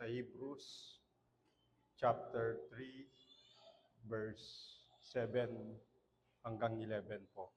sa Hebrews chapter 3 verse 7 hanggang 11 po.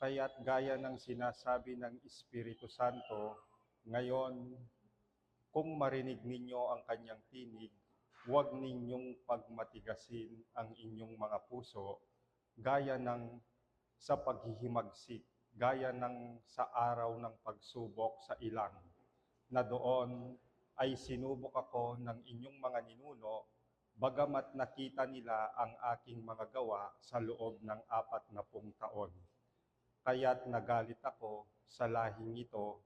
Kaya't gaya ng sinasabi ng Espiritu Santo, ngayon, kung marinig ninyo ang kanyang tinig, huwag ninyong pagmatigasin ang inyong mga puso, gaya ng sa paghihimagsik, gaya ng sa araw ng pagsubok sa ilang, na doon ay sinubok ako ng inyong mga ninuno, bagamat nakita nila ang aking mga gawa sa loob ng 40 taon. Kaya't nagalit ako sa lahing ito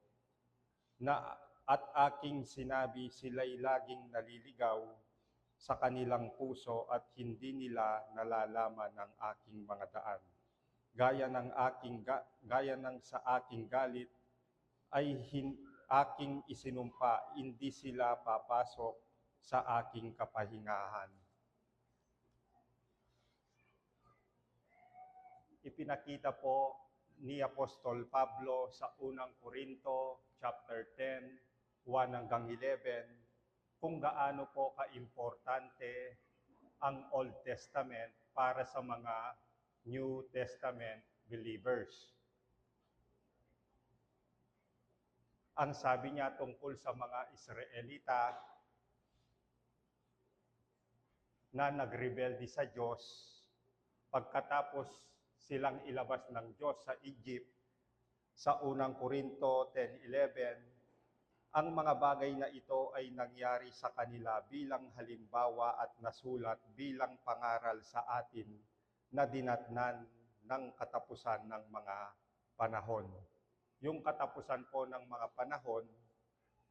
at aking sinabi sila'y laging naliligaw sa kanilang puso at hindi nila nalalaman ang aking mga daan. Gaya ng sa aking galit ay aking isinumpa, hindi sila papasok sa aking kapahingahan. Ipinakita po ni Apostol Pablo sa unang Korinto, chapter 10, 1 hanggang 11, kung gaano po kaimportante ang Old Testament para sa mga New Testament believers. Ang sabi niya tungkol sa mga Israelita na nagrebelde sa Diyos pagkatapos silang ilabas ng Diyos sa Egypt, sa unang Korinto 10:11, ang mga bagay na ito ay nangyari sa kanila bilang halimbawa at nasulat bilang pangaral sa atin na dinatnan ng katapusan ng mga panahon. Yung katapusan po ng mga panahon,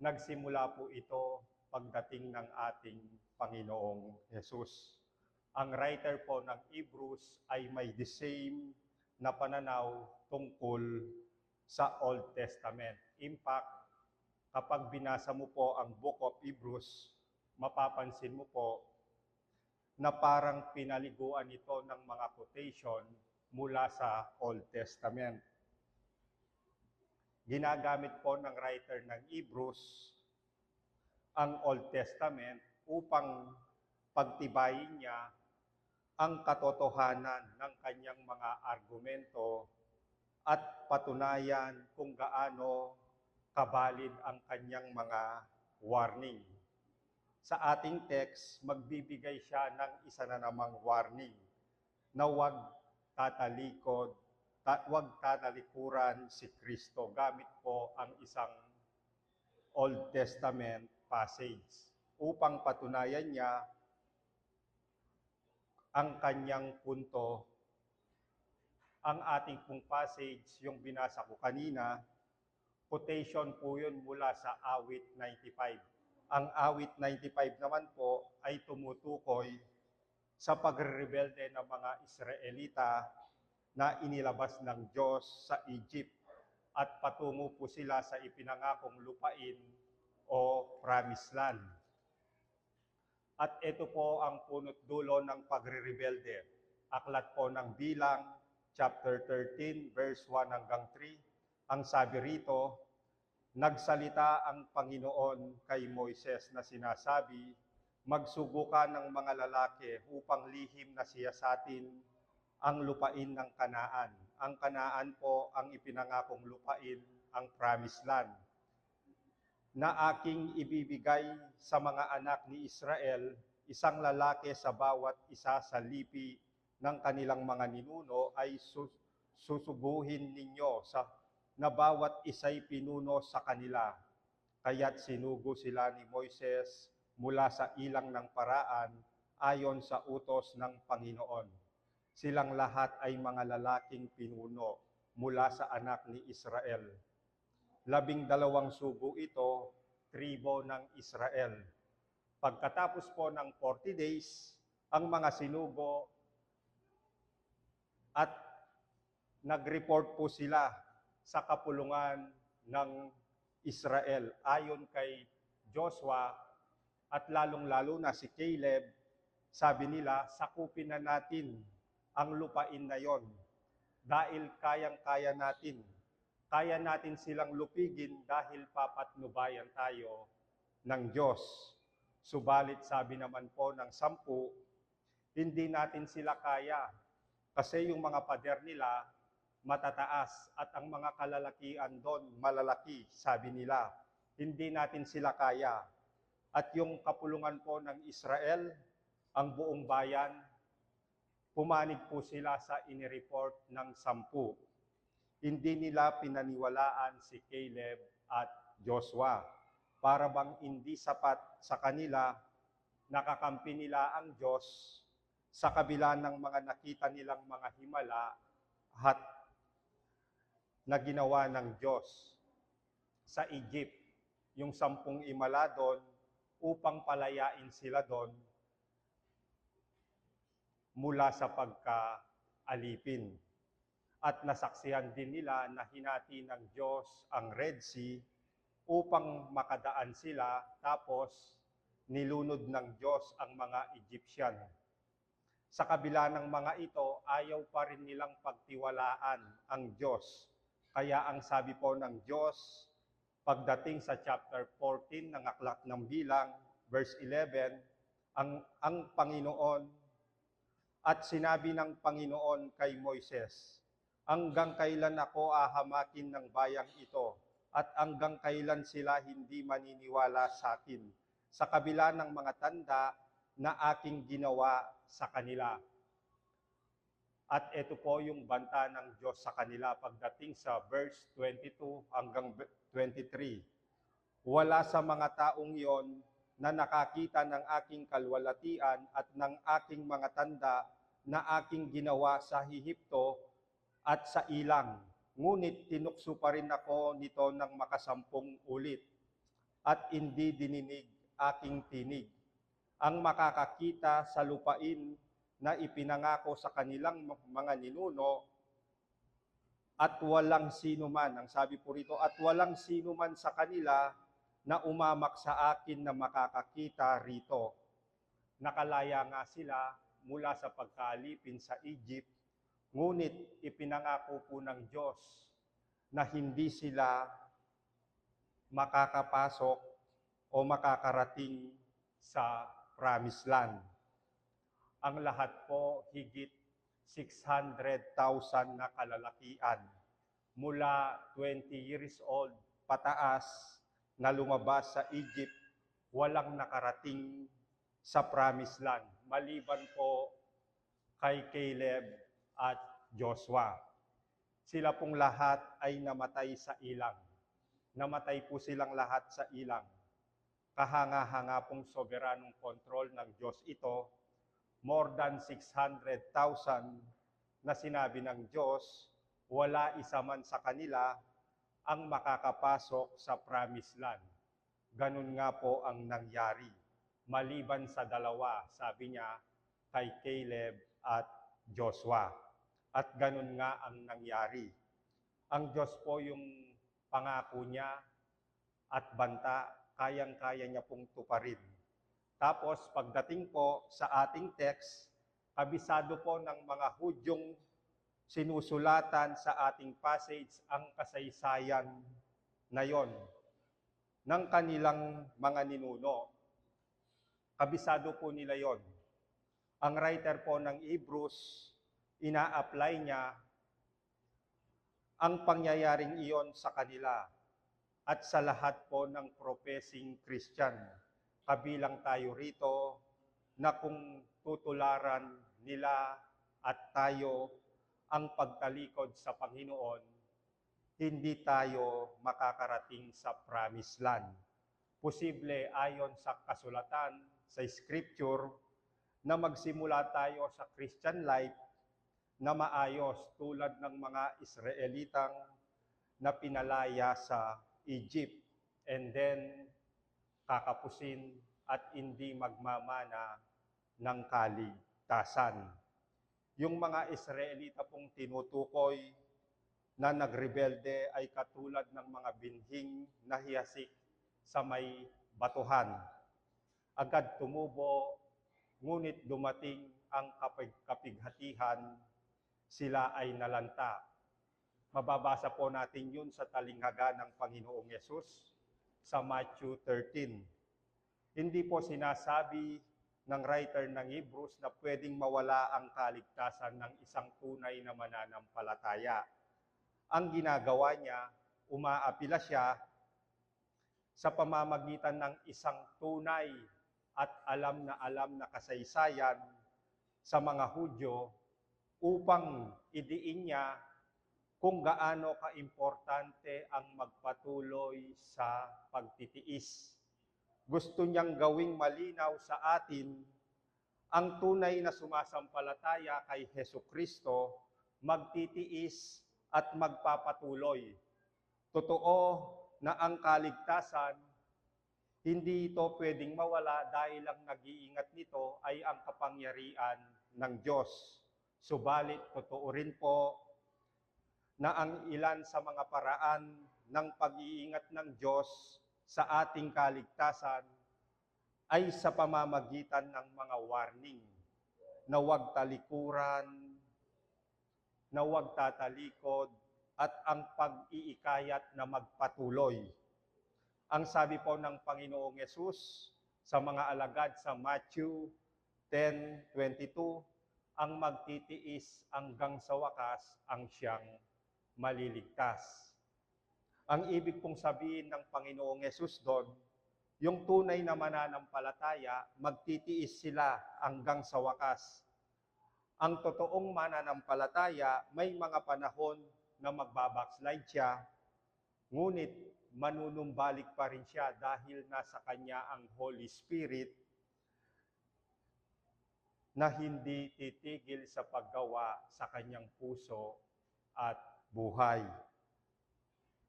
nagsimula po ito pagdating ng ating Panginoong Jesus. Ang writer po ng Hebrews ay may the same na pananaw tungkol sa Old Testament. In fact, kapag binasa mo po ang Book of Hebrews, mapapansin mo po na parang pinaliguan ito ng mga quotation mula sa Old Testament. Ginagamit po ng writer ng Hebrews ang Old Testament upang pagtibayin niya ang katotohanan ng kanyang mga argumento at patunayan kung gaano kabalid ang kanyang mga warning. Sa ating text, magbibigay siya ng isa na namang warning na huwag tatalikuran si Kristo. Gamit po ang isang Old Testament passage upang patunayan niya ang kanyang punto. Ang ating pong passage, yung binasa ko kanina, quotation po yun mula sa Awit 95. Ang Awit 95 naman po ay tumutukoy sa pagre-rebelde ng mga Israelita na inilabas ng Diyos sa Egypt at patungo po sila sa ipinangakong lupain o promised land. At ito po ang punot dulo ng pagre-rebelde. Aklat po ng Bilang, chapter 13, verse 1 hanggang 3. Ang sabi rito, nagsalita ang Panginoon kay Moises na sinasabi, magsugo ka ng mga lalaki upang lihim na siyasatin ang lupain ng Kanaan. Ang Kanaan po ang ipinangakong lupain, ang promised land, na aking ibibigay sa mga anak ni Israel, isang lalaki sa bawat isa sa lipi ng kanilang mga ninuno ay susuguhin ninyo na bawat isa'y pinuno sa kanila. Kaya't sinugo sila ni Moises mula sa ilang ng paraan ayon sa utos ng Panginoon. Silang lahat ay mga lalaking pinuno mula sa anak ni Israel. 12 sugo ito, tribo ng Israel. Pagkatapos po ng 40 days, ang mga sinugo at nag-report po sila sa kapulungan ng Israel. Ayon kay Joshua at lalong-lalo na si Caleb, sabi nila, sakupin na natin ang lupain na yon dahil kayang-kaya natin. Kaya natin silang lupigin dahil papatnubayan tayo ng Diyos. Subalit sabi naman po ng 10, hindi natin sila kaya kasi yung mga pader nila matataas at ang mga kalalakian doon malalaki, sabi nila. Hindi natin sila kaya. At yung kapulungan po ng Israel, ang buong bayan, pumanig po sila sa inireport ng 10. Hindi nila pinaniwalaan si Caleb at Joshua. Para bang hindi sapat sa kanila, nakakampi nila ang Diyos sa kabila ng mga nakita nilang mga himala at na ginawa ng Diyos sa Egypt. Yung 10 himala doon upang palayain sila doon mula sa pagkaalipin. At nasaksihan din nila na hinati ng Diyos ang Red Sea upang makadaan sila, tapos nilunod ng Diyos ang mga Egyptian. Sa kabila ng mga ito, ayaw pa rin nilang pagtiwalaan ang Diyos. Kaya ang sabi po ng Diyos, pagdating sa chapter 14 ng Aklat ng Bilang, verse 11, ang Panginoon, at sinabi ng Panginoon kay Moises, hanggang kailan ako ahamakin ng bayang ito, at hanggang kailan sila hindi maniniwala sa akin, sa kabila ng mga tanda na aking ginawa sa kanila. At ito po yung banta ng Diyos sa kanila pagdating sa verse 22 hanggang 23. Wala sa mga taong yon na nakakita ng aking kalwalatian at ng aking mga tanda na aking ginawa sa Ehipto at sa ilang. Ngunit tinukso pa rin ako nito ng makasampung ulit at hindi dininig aking tinig. Ang makakakita sa lupain na ipinangako sa kanilang mga ninuno at walang sino man, ang sabi po rito, at walang sino man sa kanila na umamak sa akin na makakakita rito. Nakalaya nga sila mula sa pagkaalipin sa Egypt, ngunit ipinangako po ng Diyos na hindi sila makakapasok o makakarating sa Promised Land. Ang lahat po higit 600,000 na kalalakian mula 20 years old pataas na lumabas sa Egypt, walang nakarating sa Promised Land, maliban po kay Caleb at Joshua. Sila pong lahat ay namatay sa ilang. Namatay po silang lahat sa ilang. Kahanga-hanga pong soberanong kontrol ng Diyos ito, more than 600,000 na sinabi ng Diyos, wala isa man sa kanila ang makakapasok sa Promised Land. Ganun nga po ang nangyari. Maliban sa dalawa, sabi niya, kay Caleb at Joshua. At ganun nga ang nangyari. Ang Diyos po yung pangako niya at banta, kayang-kaya niya pong tuparin. Tapos pagdating po sa ating text, kabisado po ng mga Hudyong sinusulatan sa ating passage ang kasaysayan na yon ng kanilang mga ninuno. Kabisado po nila yon. Ang writer po ng Hebrews, ina-apply niya ang pangyayaring iyon sa kanila at sa lahat po ng professing Christian. Kabilang tayo rito na kung tutularan nila at tayo ang pagtalikod sa Panginoon, hindi tayo makakarating sa Promised Land. Posible ayon sa kasulatan, sa Scripture, na magsimula tayo sa Christian life na maayos tulad ng mga Israelitang na pinalaya sa Egypt and then kakapusin at hindi magmamana ng kaligtasan. Yung mga Israelita pong tinutukoy na nagrebelde ay katulad ng mga binhing na hiyasik sa may batuhan. Agad tumubo, ngunit dumating ang kapighatihan, sila ay nalanta. Mababasa po natin yun sa talinghaga ng Panginoong Yesus sa Matthew 13. Hindi po sinasabi ng writer ng Hebrews na pwedeng mawala ang kaligtasan ng isang tunay na mananampalataya. Ang ginagawa niya, umaapila siya sa pamamagitan ng isang tunay at alam na kasaysayan sa mga Hudyo upang idiin niya kung gaano kaimportante ang magpatuloy sa pagtitiis. Gusto niyang gawing malinaw sa atin ang tunay na sumasampalataya kay Hesukristo, magtitiis at magpapatuloy. Totoo na ang kaligtasan, hindi ito pwedeng mawala dahil ang nag-iingat nito ay ang kapangyarihan ng Diyos. Subalit, totoo rin po na ang ilan sa mga paraan ng pag-iingat ng Diyos sa ating kaligtasan ay sa pamamagitan ng mga warning na huwag talikuran, na huwag tatalikod, at ang pag-iikayat na magpatuloy. Ang sabi po ng Panginoong Yesus sa mga alagad sa Matthew 10:22, ang magtitiis hanggang sa wakas ang siyang maliligtas. Ang ibig pong sabihin ng Panginoong Yesus doon, yung tunay na mananampalataya, magtitiis sila hanggang sa wakas. Ang totoong mananampalataya, may mga panahon na magbabackslide siya, ngunit manunumbalik pa rin siya dahil nasa kanya ang Holy Spirit na hindi titigil sa paggawa sa kanyang puso at buhay.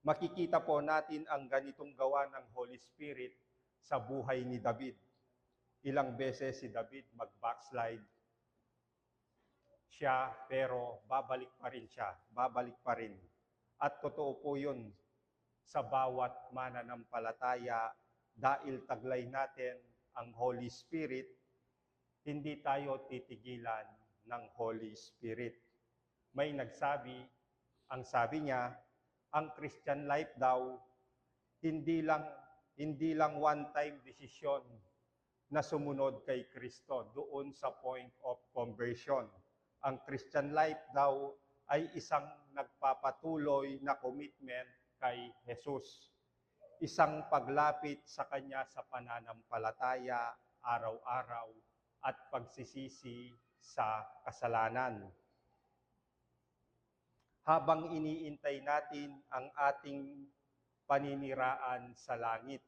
Makikita po natin ang ganitong gawa ng Holy Spirit sa buhay ni David. Ilang beses si David mag-backslide siya, pero babalik pa rin siya, babalik pa rin. At totoo po yun sa bawat mananampalataya, dahil taglay natin ang Holy Spirit, hindi tayo titigilan ng Holy Spirit. May nagsabi, ang sabi niya, ang Christian life daw, hindi lang one-time decision na sumunod kay Kristo doon sa point of conversion. Ang Christian life daw ay isang nagpapatuloy na commitment kay Jesus. Isang paglapit sa Kanya sa pananampalataya, araw-araw, at pagsisisi sa kasalanan. Habang iniintay natin ang ating paniniraan sa langit,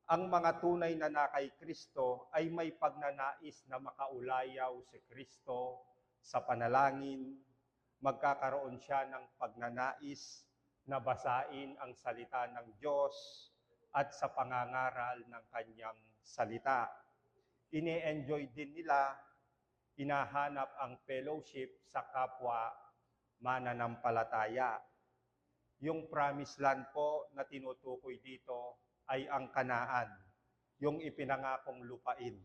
ang mga tunay na kay Kristo ay may pagnanais na makaulayaw si Kristo sa panalangin. Magkakaroon siya ng pagnanais na basain ang salita ng Diyos at sa pangangaral ng kanyang salita. Ine-enjoy din nila, hinahanap ang fellowship sa kapwa mananampalataya. Yung promised land po na tinutukoy dito ay ang Kanaan, yung ipinangakong lupain.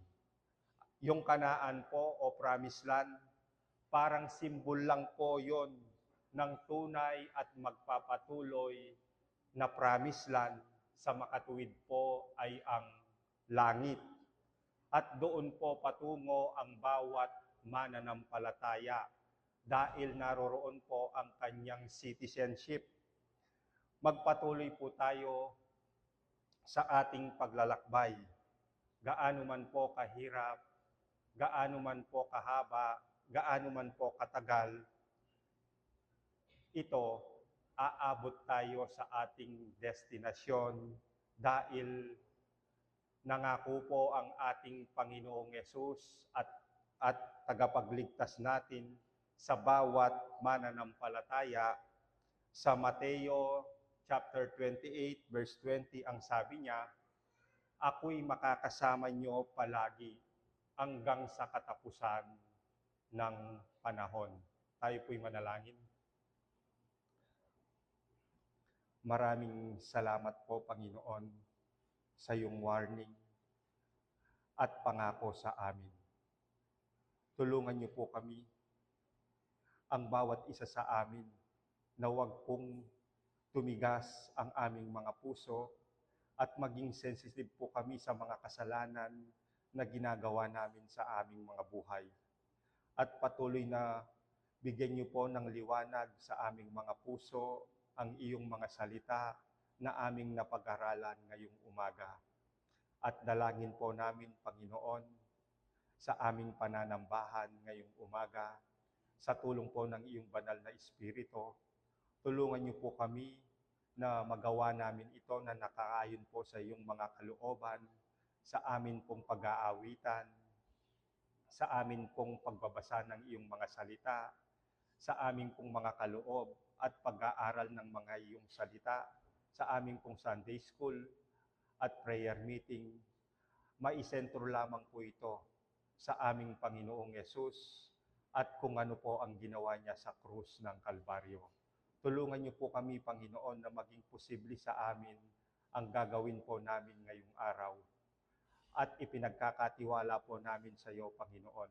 Yung Kanaan po o promised land, parang simbol lang po yon ng tunay at magpapatuloy na promised land. Sa makatuwid po ay ang langit. At doon po patungo ang bawat mananampalataya dahil naroroon po ang kanyang citizenship. Magpatuloy po tayo sa ating paglalakbay. Gaano man po kahirap, gaano man po kahaba, gaano man po katagal, ito, aabot tayo sa ating destinasyon dahil nangako po ang ating Panginoong Yesus at tagapagligtas natin sa bawat mananampalataya. Sa Mateo chapter 28, verse 20, ang sabi niya, ako'y makakasama niyo palagi hanggang sa katapusan ng panahon. Tayo po'y manalangin. Maraming salamat po, Panginoon, sa iyong warning at pangako sa amin. Tulungan niyo po kami, ang bawat isa sa amin, na huwag pong tumigas ang aming mga puso at maging sensitive po kami sa mga kasalanan na ginagawa namin sa aming mga buhay. At patuloy na bigyan niyo po ng liwanag sa aming mga puso ang iyong mga salita na aming napag-aralan ngayong umaga. At dalangin po namin, Panginoon, sa aming pananambahan ngayong umaga, sa tulong po ng iyong banal na Espiritu, tulungan niyo po kami na magawa namin ito na nakaayon po sa iyong mga kalooban, sa amin pong pag-aawitan, sa amin pong pagbabasa ng iyong mga salita, sa aming pong mga kaloob at pag-aaral ng mga iyong salita, sa aming pong Sunday School at prayer meeting, maisentro lamang po ito sa aming Panginoong Yesus at kung ano po ang ginawa niya sa krus ng Kalbaryo. Tulungan niyo po kami, Panginoon, na maging posible sa amin ang gagawin po namin ngayong araw. At ipinagkakatiwala po namin sa iyo, Panginoon.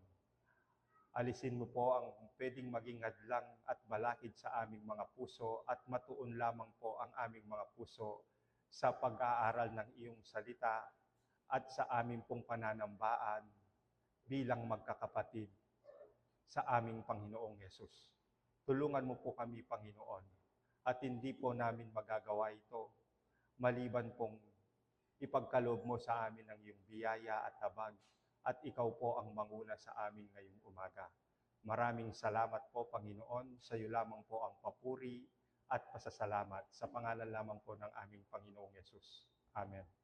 Alisin mo po ang pwedeng maging hadlang at balakid sa aming mga puso at matuon lamang po ang aming mga puso sa pag-aaral ng iyong salita at sa aming pong pananambaan bilang magkakapatid sa aming Panginoong Yesus. Tulungan mo po kami, Panginoon, at hindi po namin magagawa ito maliban pong ipagkaloob mo sa amin ang iyong biyaya at habag at ikaw po ang manguna sa amin ngayong umaga. Maraming salamat po, Panginoon. Sa iyo lamang po ang papuri at pasasalamat sa pangalan lamang po ng aming Panginoong Yesus. Amen.